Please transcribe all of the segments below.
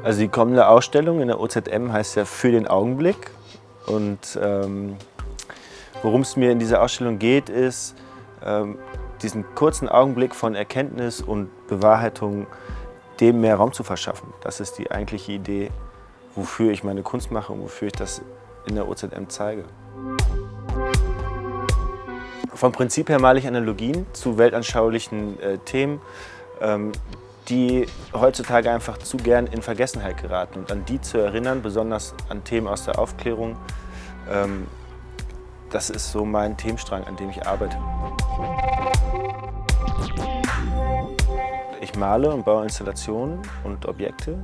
Also die kommende Ausstellung in der OZM heißt ja „Für den Augenblick“. Und worum es mir in dieser Ausstellung geht, ist, diesen kurzen Augenblick von Erkenntnis und Bewahrheitung dem mehr Raum zu verschaffen. Das ist die eigentliche Idee, wofür ich meine Kunst mache und wofür ich das in der OZM zeige. Vom Prinzip her male ich Analogien zu weltanschaulichen Themen, die heutzutage einfach zu gern in Vergessenheit geraten. Und an die zu erinnern, besonders an Themen aus der Aufklärung, das ist so mein Themenstrang, an dem ich arbeite. Ich male und baue Installationen und Objekte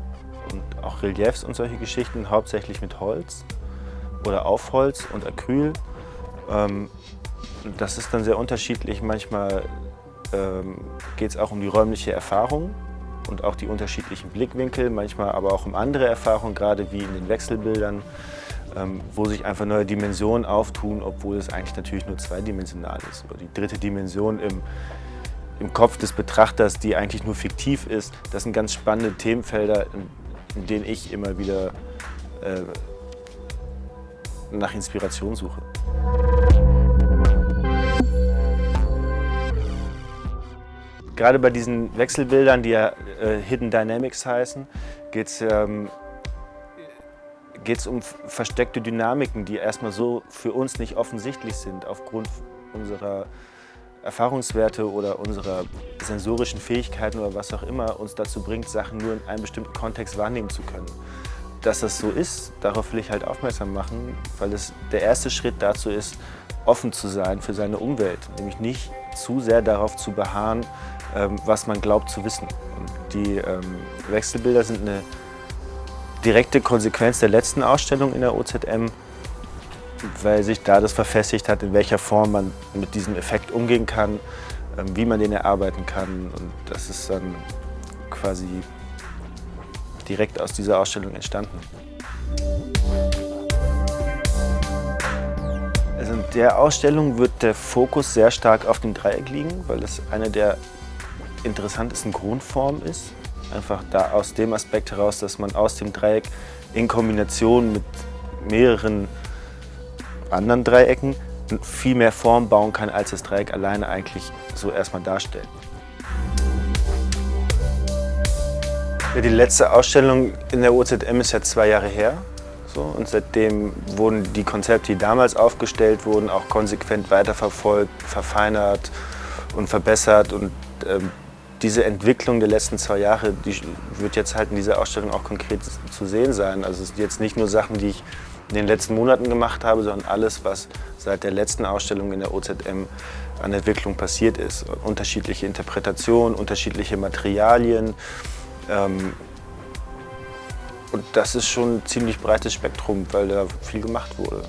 und auch Reliefs und solche Geschichten, hauptsächlich mit Holz oder auf Holz und Acryl. Das ist dann sehr unterschiedlich. Manchmal geht es auch um die räumliche Erfahrung und auch die unterschiedlichen Blickwinkel, manchmal aber auch um andere Erfahrungen, gerade wie in den Wechselbildern, wo sich einfach neue Dimensionen auftun, obwohl es eigentlich natürlich nur zweidimensional ist. Oder die dritte Dimension im Kopf des Betrachters, die eigentlich nur fiktiv ist. Das sind ganz spannende Themenfelder, in denen ich immer wieder nach Inspiration suche. Gerade bei diesen Wechselbildern, die ja Hidden Dynamics heißen, geht es um versteckte Dynamiken, die erstmal so für uns nicht offensichtlich sind, aufgrund unserer Erfahrungswerte oder unserer sensorischen Fähigkeiten oder was auch immer uns dazu bringt, Sachen nur in einem bestimmten Kontext wahrnehmen zu können. Dass das so ist, darauf will ich halt aufmerksam machen, weil es der erste Schritt dazu ist, offen zu sein für seine Umwelt, nämlich nicht zu sehr darauf zu beharren, was man glaubt zu wissen. Und die Wechselbilder sind eine direkte Konsequenz der letzten Ausstellung in der OZM, weil sich da das verfestigt hat, in welcher Form man mit diesem Effekt umgehen kann, wie man den erarbeiten kann. Und das ist dann quasi direkt aus dieser Ausstellung entstanden. Also in der Ausstellung wird der Fokus sehr stark auf dem Dreieck liegen, weil es eine der interessantesten Grundformen ist. Einfach da aus dem Aspekt heraus, dass man aus dem Dreieck in Kombination mit mehreren anderen Dreiecken viel mehr Form bauen kann, als das Dreieck alleine eigentlich so erstmal darstellt. Ja, die letzte Ausstellung in der OZM ist ja 2 Jahre her. So, und seitdem wurden die Konzepte, die damals aufgestellt wurden, auch konsequent weiterverfolgt, verfeinert und verbessert. Und diese Entwicklung der letzten 2 Jahre, die wird jetzt halt in dieser Ausstellung auch konkret zu sehen sein. Also es sind jetzt nicht nur Sachen, die ich in den letzten Monaten gemacht habe, sondern alles, was seit der letzten Ausstellung in der OZM an Entwicklung passiert ist. Unterschiedliche Interpretationen, unterschiedliche Materialien. Und das ist schon ein ziemlich breites Spektrum, weil da viel gemacht wurde.